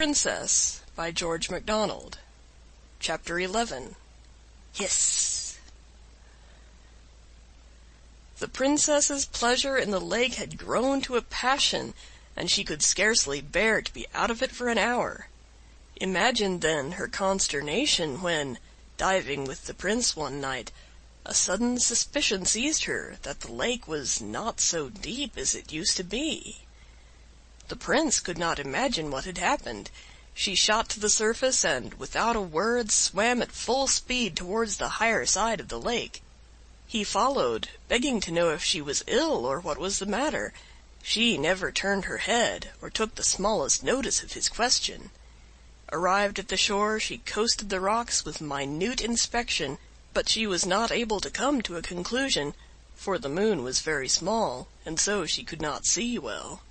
Princess by George Macdonald. Chapter 11. Hiss! The princess's pleasure in the lake had grown to a passion, and she could scarcely bear to be out of it for an hour. Imagine, then, her consternation when, diving with the prince one night, a sudden suspicion seized her that the lake was not so deep as it used to be. The prince could not imagine what had happened. She shot to the surface and, without a word, swam at full speed towards the higher side of the lake. He followed, begging to know if she was ill or what was the matter. She never turned her head or took the smallest notice of his question. Arrived at the shore, she coasted the rocks with minute inspection, but she was not able to come to a conclusion, for the moon was very small, and so she could not see well.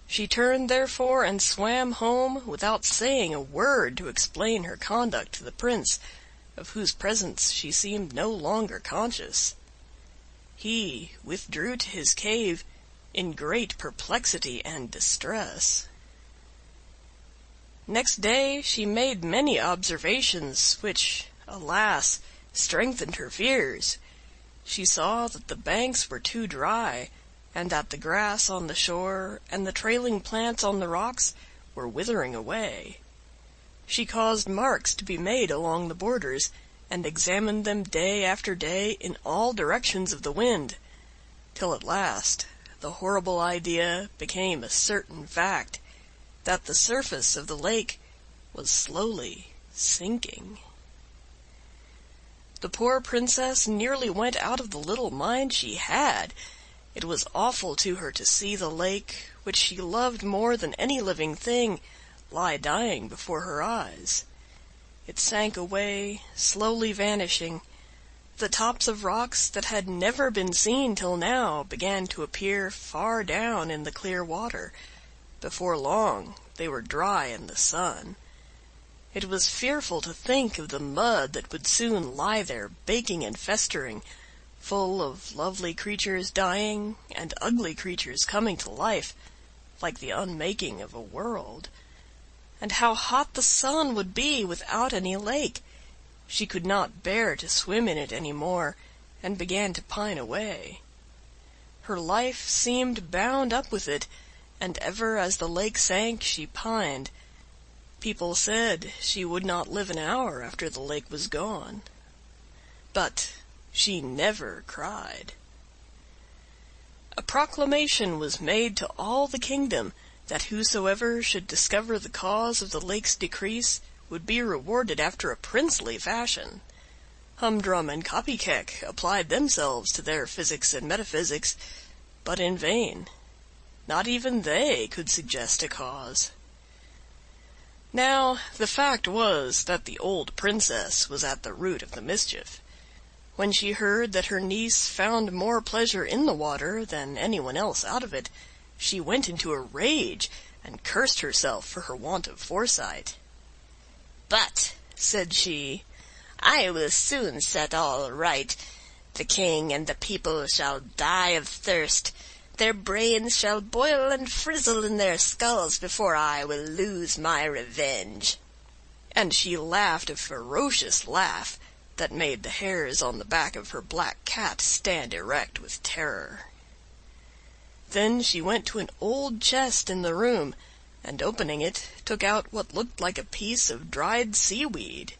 She turned, therefore, and swam home without saying a word to explain her conduct to the prince, of whose presence she seemed no longer conscious. He withdrew to his cave in great perplexity and distress. Next day she made many observations which, alas, strengthened her fears. She saw that the banks were too dry, and that the grass on the shore and the trailing plants on the rocks were withering away. She caused marks to be made along the borders, and examined them day after day in all directions of the wind, till at last the horrible idea became a certain fact, that the surface of the lake was slowly sinking. The poor princess nearly went out of the little mind she had. It was awful to her to see the lake, which she loved more than any living thing, lie dying before her eyes. It sank away, slowly vanishing. The tops of rocks that had never been seen till now began to appear far down in the clear water. Before long they were dry in the sun. It was fearful to think of the mud that would soon lie there baking and festering, full of lovely creatures dying and ugly creatures coming to life, like the unmaking of a world. And how hot the sun would be without any lake! She could not bear to swim in it any more, and began to pine away. Her life seemed bound up with it, and ever as the lake sank she pined. People said she would not live an hour after the lake was gone. But she never cried. A proclamation was made to all the kingdom that whosoever should discover the cause of the lake's decrease would be rewarded after a princely fashion. Humdrum and Copykeck applied themselves to their physics and metaphysics, but in vain. Not even they could suggest a cause. Now, the fact was that the old princess was at the root of the mischief. When she heard that her niece found more pleasure in the water than anyone else out of it, she went into a rage and cursed herself for her want of foresight. "But," said she, "I will soon set all right. The king and the people shall die of thirst. Their brains shall boil and frizzle in their skulls before I will lose my revenge." And she laughed a ferocious laugh that made the hairs on the back of her black cat stand erect with terror. Then she went to an old chest in the room, and opening it, took out what looked like a piece of dried seaweed.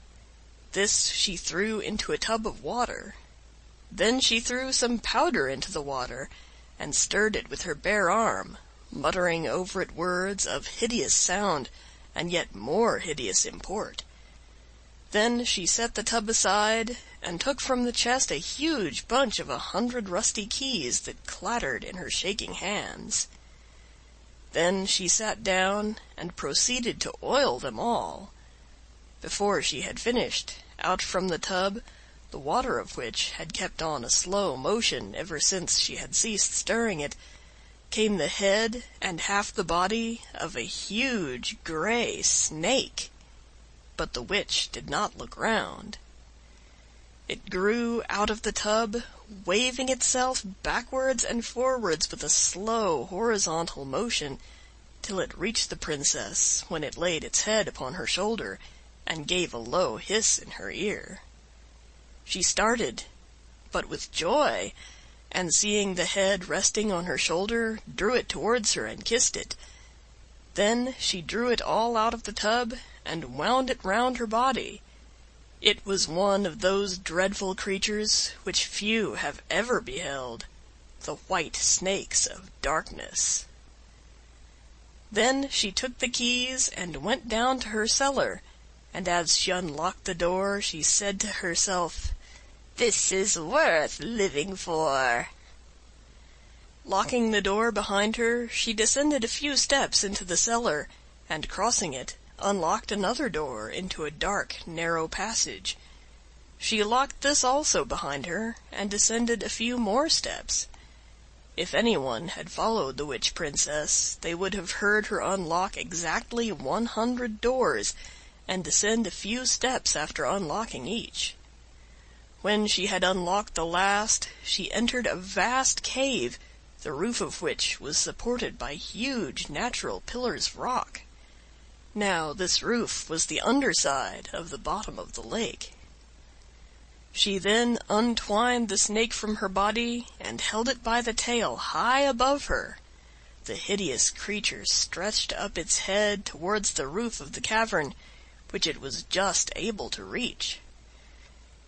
This she threw into a tub of water. Then she threw some powder into the water, and stirred it with her bare arm, muttering over it words of hideous sound and yet more hideous import. Then she set the tub aside, and took from the chest a huge bunch of 100 rusty keys that clattered in her shaking hands. Then she sat down and proceeded to oil them all. Before she had finished, out from the tub, the water of which had kept on a slow motion ever since she had ceased stirring it, came the head and half the body of a huge gray snake. But the witch did not look round. It grew out of the tub, waving itself backwards and forwards with a slow horizontal motion, till it reached the Princess, when it laid its head upon her shoulder and gave a low hiss in her ear. She started, but with joy, and seeing the head resting on her shoulder, drew it towards her and kissed it. Then she drew it all out of the tub and wound it round her body. It was one of those dreadful creatures which few have ever beheld, the white snakes of darkness. Then she took the keys and went down to her cellar, and as she unlocked the door she said to herself, "This is worth living for." Locking the door behind her, she descended a few steps into the cellar, and crossing it, unlocked another door into a dark, narrow passage. She locked this also behind her, and descended a few more steps. If anyone had followed the witch princess, they would have heard her unlock exactly 100 doors, and descend a few steps after unlocking each. When she had unlocked the last, she entered a vast cave, the roof of which was supported by huge natural pillars of rock. Now this roof was the underside of the bottom of the lake. She then untwined the snake from her body and held it by the tail high above her. The hideous creature stretched up its head towards the roof of the cavern, which it was just able to reach.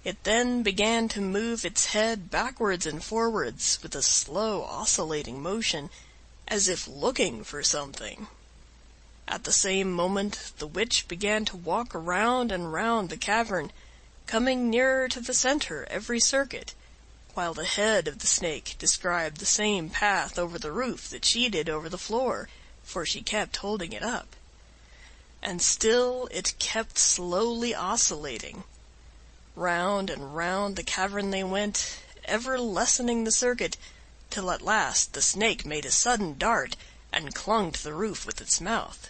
It then began to move its head backwards and forwards with a slow oscillating motion, as if looking for something. At the same moment the witch began to walk around and round the cavern, coming nearer to the center every circuit, while the head of the snake described the same path over the roof that she did over the floor, for she kept holding it up. And still it kept slowly oscillating. Round and round the cavern they went, ever lessening the circuit, till at last the snake made a sudden dart and clung to the roof with its mouth.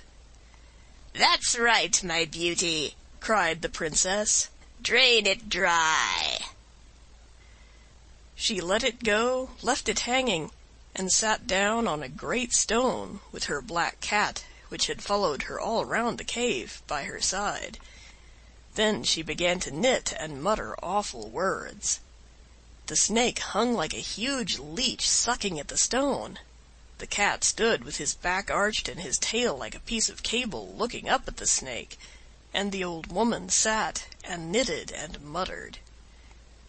"That's right, my beauty," cried the Princess. "Drain it dry." She let it go, left it hanging, and sat down on a great stone with her black cat, which had followed her all round the cave, by her side. Then she began to knit and mutter awful words. The snake hung like a huge leech sucking at the stone. The cat stood with his back arched and his tail like a piece of cable looking up at the snake, and the old woman sat and knitted and muttered.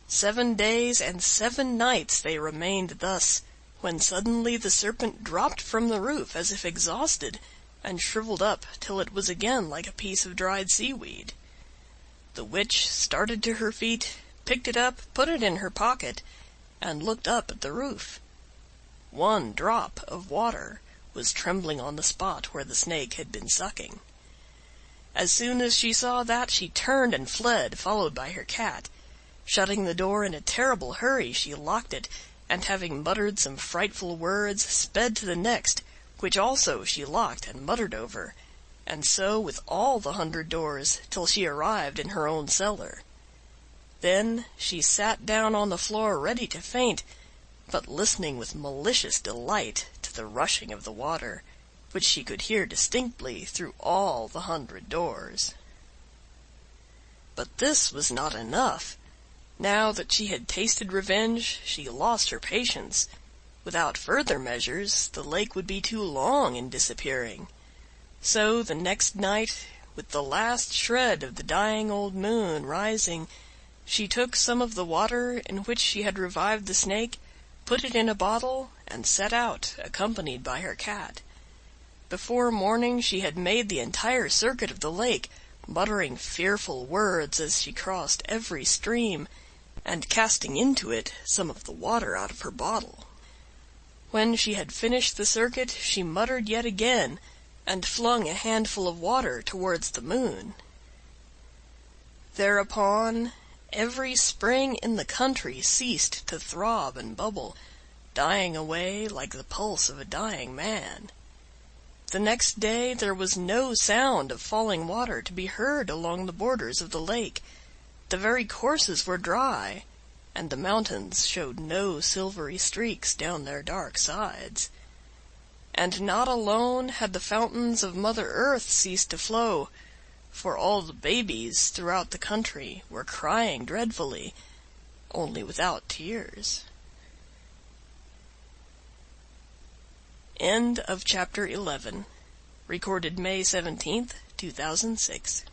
7 days and 7 nights they remained thus, when suddenly the serpent dropped from the roof as if exhausted, and shriveled up till it was again like a piece of dried seaweed. The witch started to her feet, picked it up, put it in her pocket, and looked up at the roof. 1 drop of water was trembling on the spot where the snake had been sucking. As soon as she saw that, she turned and fled, followed by her cat. Shutting the door in a terrible hurry, she locked it, and having muttered some frightful words, sped to the next, which also she locked and muttered over, and so with all the 100 doors, till she arrived in her own cellar. Then she sat down on the floor ready to faint, but listening with malicious delight to the rushing of the water, which she could hear distinctly through all the 100 doors. But this was not enough. Now that she had tasted revenge, she lost her patience. Without further measures, the lake would be too long in disappearing. So the next night, with the last shred of the dying old moon rising, she took some of the water in which she had revived the snake, put it in a bottle, and set out, accompanied by her cat. Before morning she had made the entire circuit of the lake, muttering fearful words as she crossed every stream, and casting into it some of the water out of her bottle. When she had finished the circuit, she muttered yet again, and flung a handful of water towards the moon. Thereupon every spring in the country ceased to throb and bubble, dying away like the pulse of a dying man. The next day there was no sound of falling water to be heard along the borders of the lake. The very courses were dry, and the mountains showed no silvery streaks down their dark sides. And not alone had the fountains of Mother Earth ceased to flow, for all the babies throughout the country were crying dreadfully, only without tears. End of chapter 11. Recorded May 17th, 2006.